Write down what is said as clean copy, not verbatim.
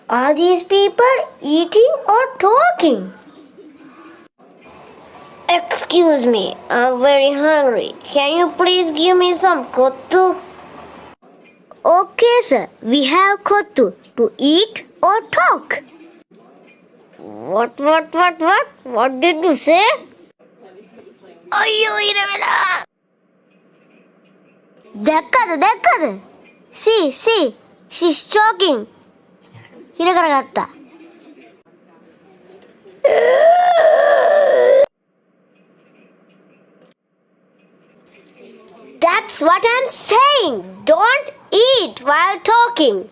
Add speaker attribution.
Speaker 1: Are these people eating or talking? Excuse me, I'm very hungry. Can you please give me some kottu? Okay, sir. We have kottu to eat or talk. What? What did you say? Ayyo, Iravela! Dekkadu. See, she's choking. Hiragaragatta. That's what I'm saying. Don't eat while talking.